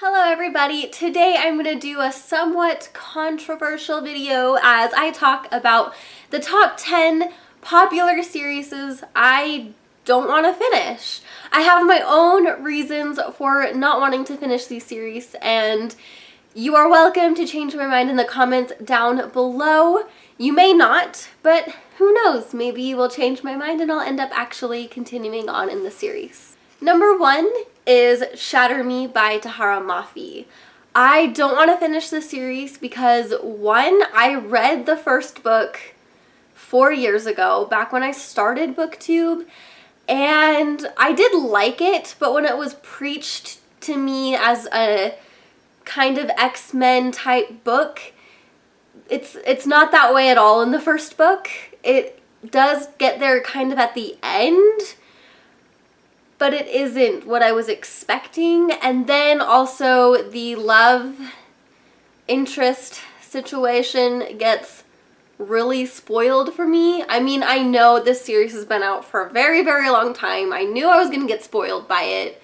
Hello everybody, today I'm going to do a somewhat controversial video as I talk about the top 10 popular series I don't want to finish. I have my own reasons for not wanting to finish these series, and you are welcome to change my mind in the comments down below. You may not, but who knows, maybe you will change my mind and I'll end up actually continuing on in the series. Number 1 is Shatter Me by Tahereh Mafi. I don't want to finish the series because, one, I read the first book 4 years ago, back when I started BookTube, and I did like it, but when it was preached to me as a kind of X-Men type book, it's not that way at all in the first book. It does get there kind of at the end, but it isn't what I was expecting. And then also the love interest situation gets really spoiled for me. I mean, I know this series has been out for a very, very long time. I knew I was going to get spoiled by it.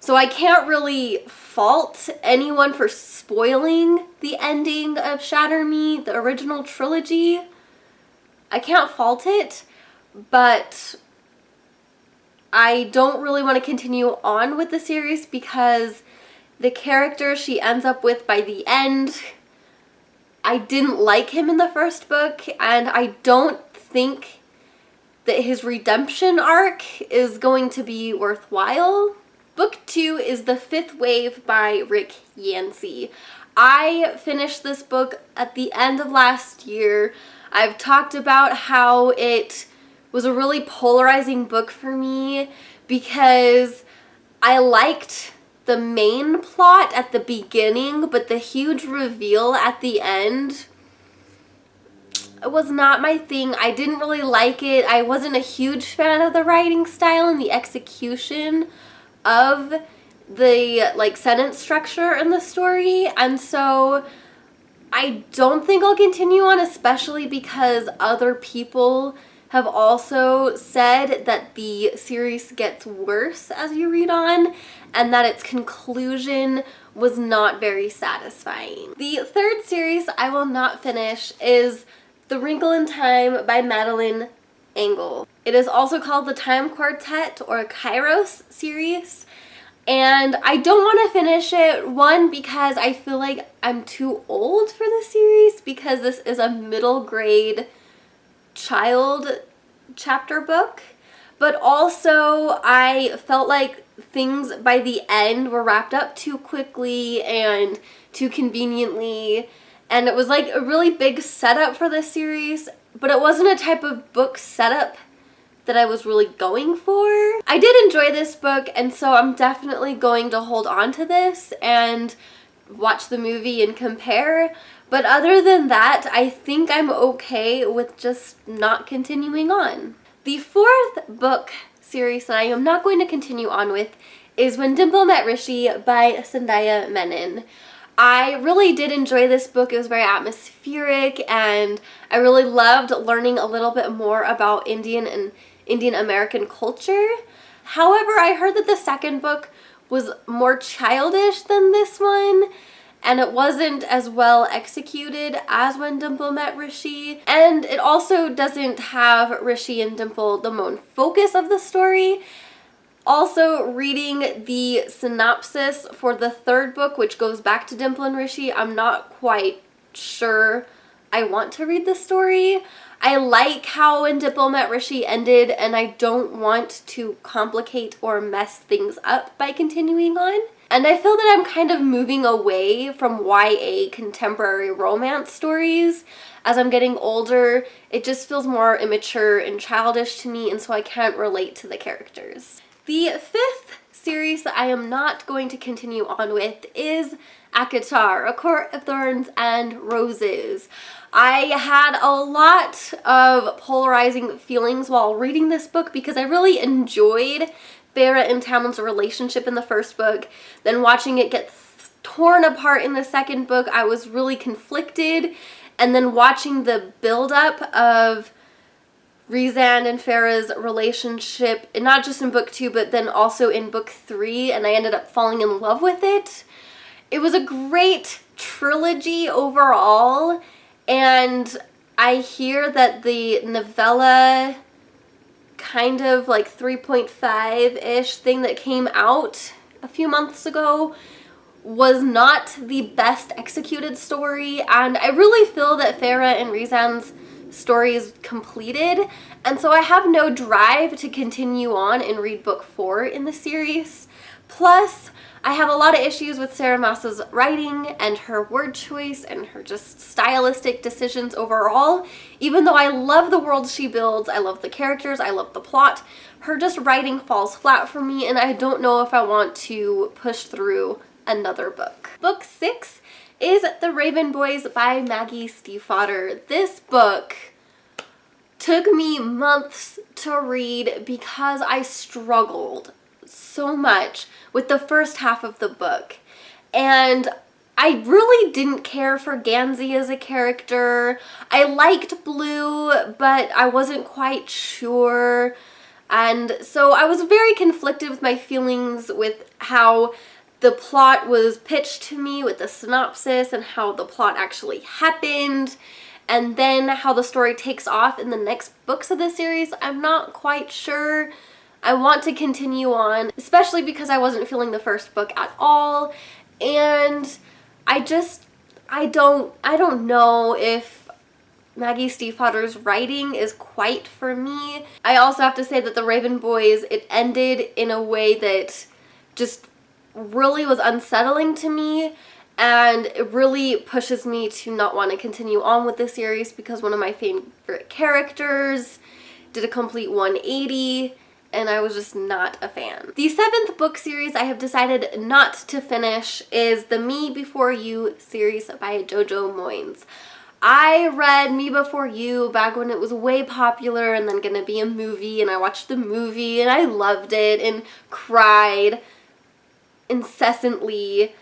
So I can't really fault anyone for spoiling the ending of Shatter Me, the original trilogy. I can't fault it, but I don't really want to continue on with the series because the character she ends up with by the end, I didn't like him in the first book, and I don't think that his redemption arc is going to be worthwhile. Book 2 is The Fifth Wave by Rick Yancey. I finished this book at the end of last year. I've talked about how it was a really polarizing book for me because I liked the main plot at the beginning, but the huge reveal at the end, it was not my thing. I didn't really like it. I wasn't a huge fan of the writing style and the execution of the sentence structure in the story, and so I don't think I'll continue on, especially because other people have also said that the series gets worse as you read on and that its conclusion was not very satisfying. The third series I will not finish is The Wrinkle and Time by Madeline Engel. It is also called the Time Quartet or Kairos series, and I don't want to finish it, one, because I feel like I'm too old for the series because this is a middle grade child chapter book, but also I felt like things by the end were wrapped up too quickly and too conveniently, and it was like a really big setup for this series, but it wasn't a type of book setup that I was really going for. I did enjoy this book, and so I'm definitely going to hold on to this and watch the movie and compare, but other than that, I think I'm okay with just not continuing on. The fourth book series that I am not going to continue on with is When Dimple Met Rishi by Sandhya Menon. I really did enjoy this book. It was very atmospheric, and I really loved learning a little bit more about Indian and Indian American culture. However, I heard that the second book was more childish than this one, and it wasn't as well executed as When Dimple Met Rishi, and it also doesn't have Rishi and Dimple the main focus of the story. Also, reading the synopsis for the third book, which goes back to Dimple and Rishi, I'm not quite sure I want to read the story. I like how When Dimple Met Rishi ended, and I don't want to complicate or mess things up by continuing on. And I feel that I'm kind of moving away from YA contemporary romance stories. As I'm getting older, it just feels more immature and childish to me, and so I can't relate to the characters. The fifth series that I am not going to continue on with is ACOTAR, A Court of Thorns and Roses. I had a lot of polarizing feelings while reading this book because I really enjoyed Farah and Tamlin's relationship in the first book. Then watching it get torn apart in the second book, I was really conflicted. And then watching the build-up of Rhysand and Farah's relationship, and not just in book 2, but then also in book 3, and I ended up falling in love with it. It was a great trilogy overall, and I hear that the novella kind of like 3.5-ish thing that came out a few months ago was not the best executed story, and I really feel that Farah and Rizan's story is completed, and so I have no drive to continue on and read book 4 in the series. Plus, I have a lot of issues with Sarah Maas's writing and her word choice and her just stylistic decisions overall. Even though I love the world she builds, I love the characters, I love the plot, her just writing falls flat for me, and I don't know if I want to push through another book. Book 6 is The Raven Boys by Maggie Stiefvater. This book took me months to read because I struggled so much with the first half of the book, and I really didn't care for Gansey as a character. I liked Blue, but I wasn't quite sure, and so I was very conflicted with my feelings with how the plot was pitched to me with the synopsis and how the plot actually happened, and then how the story takes off in the next books of the series. I'm not quite sure. I want to continue on, especially because I wasn't feeling the first book at all, and I don't know if Maggie Stiefvater's writing is quite for me. I also have to say that The Raven Boys, it ended in a way that just really was unsettling to me, and it really pushes me to not want to continue on with the series because one of my favorite characters did a complete 180, and I was just not a fan. The 7th book series I have decided not to finish is the Me Before You series by Jojo Moyes. I read Me Before You back when it was way popular and then gonna be a movie, and I watched the movie and I loved it and cried incessantly.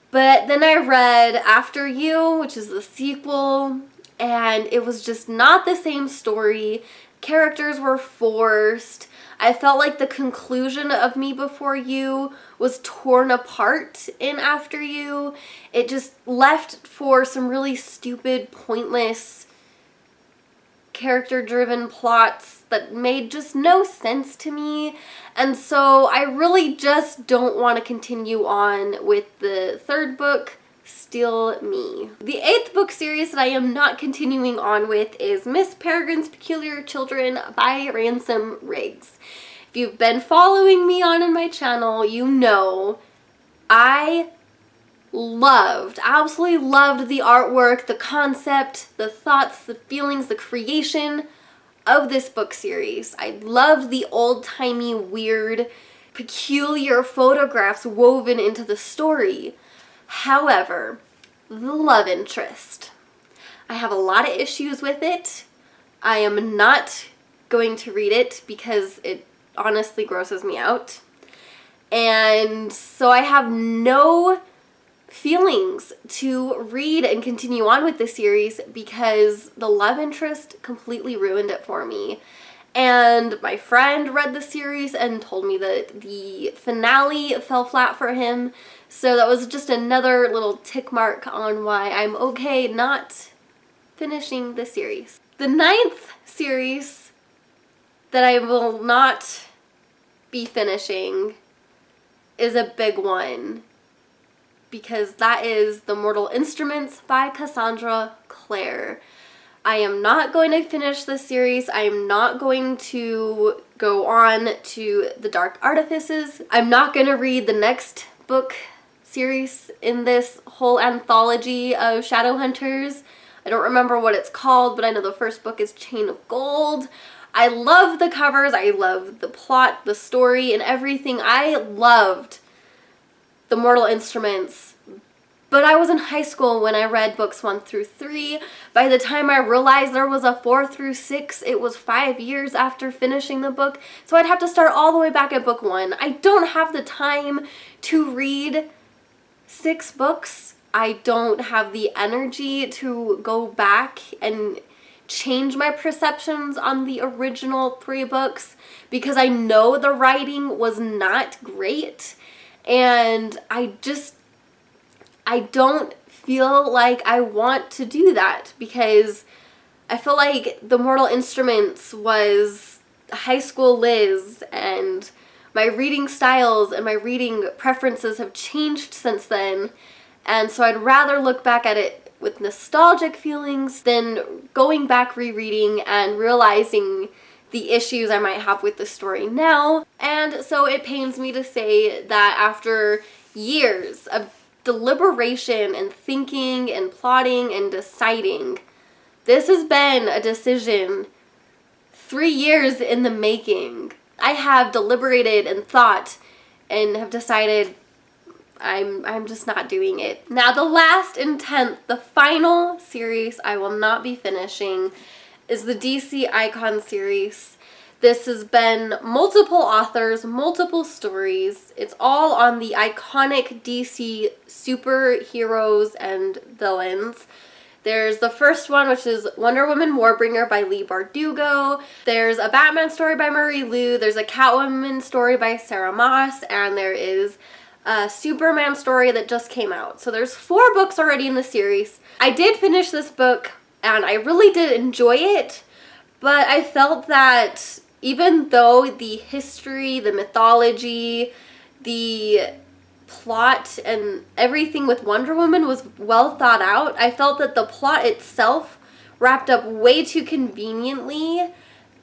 But then I read After You, which is the sequel, and it was just not the same story. Characters were forced. I felt like the conclusion of Me Before You was torn apart in After You. It just left for some really stupid, pointless, character-driven plots that made just no sense to me. And so I really just don't want to continue on with the 3rd book, Still Me. The 8th book series that I am not continuing on with is Miss Peregrine's Peculiar Children by Ransom Riggs. If you've been following me on my channel, you know I absolutely loved the artwork, the concept, the thoughts, the feelings, the creation of this book series. I loved the old-timey, weird, peculiar photographs woven into the story. However, the love interest. I have a lot of issues with it. I am not going to read it because it honestly grosses me out. And so I have no feelings to read and continue on with the series because the love interest completely ruined it for me. And my friend read the series and told me that the finale fell flat for him. So that was just another little tick mark on why I'm okay not finishing the series. The 9th series that I will not be finishing is a big one, because that is The Mortal Instruments by Cassandra Clare. I am not going to finish this series. I am not going to go on to The Dark Artifices. I'm not going to read the next book series in this whole anthology of Shadowhunters. I don't remember what it's called, but I know the first book is Chain of Gold. I love the covers. I love the plot, the story, and everything. I loved The Mortal Instruments, but I was in high school when I read books 1 through 3. By the time I realized there was a 4 through 6, it was 5 years after finishing the book, so I'd have to start all the way back at book 1. I don't have the time to read 6 books. I don't have the energy to go back and change my perceptions on the original 3 books because I know the writing was not great. And I I don't feel like I want to do that because I feel like The Mortal Instruments was high school Liz, and my reading styles and my reading preferences have changed since then, and so I'd rather look back at it with nostalgic feelings than going back rereading and realizing the issues I might have with the story now. And so it pains me to say that after years of deliberation and thinking and plotting and deciding, this has been a decision 3 years in the making. I have deliberated and thought and have decided I'm just not doing it. Now, the last and 10th, the final series I will not be finishing is the DC Icon series. This has been multiple authors, multiple stories. It's all on the iconic DC superheroes and villains. There's the first one, which is Wonder Woman Warbringer by Leigh Bardugo. There's a Batman story by Marie Lu. There's a Catwoman story by Sarah Moss. And there is a Superman story that just came out. So there's 4 books already in the series. I did finish this book and I really did enjoy it, but I felt that even though the history, the mythology, the plot, and everything with Wonder Woman was well thought out, I felt that the plot itself wrapped up way too conveniently,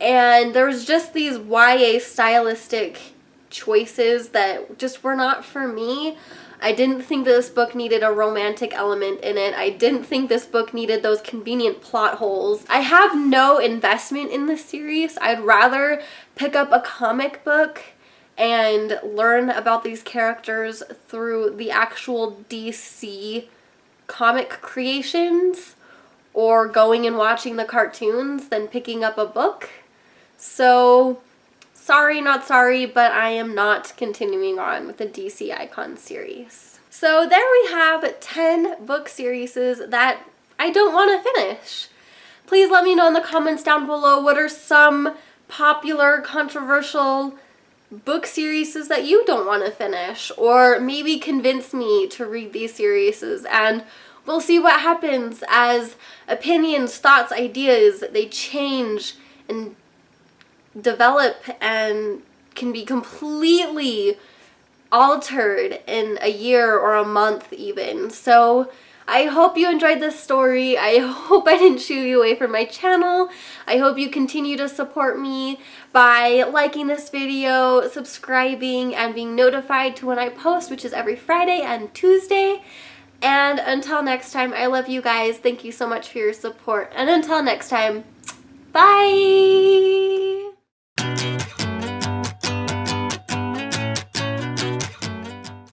and there was just these YA stylistic choices that just were not for me. I didn't think that this book needed a romantic element in it. I didn't think this book needed those convenient plot holes. I have no investment in this series. I'd rather pick up a comic book and learn about these characters through the actual DC comic creations or going and watching the cartoons than picking up a book. So sorry, not sorry, but I am not continuing on with the DC Icon series. So there we have 10 book series that I don't want to finish. Please let me know in the comments down below what are some popular, controversial book series that you don't want to finish, or maybe convince me to read these series, and we'll see what happens as opinions, thoughts, ideas, they change and develop and can be completely altered in a year or a month even. So I hope you enjoyed this story. I hope I didn't shoo you away from my channel. I hope you continue to support me by liking this video, subscribing, and being notified to when I post, which is every Friday and Tuesday. And until next time, I love you guys. Thank you so much for your support. And until next time, bye!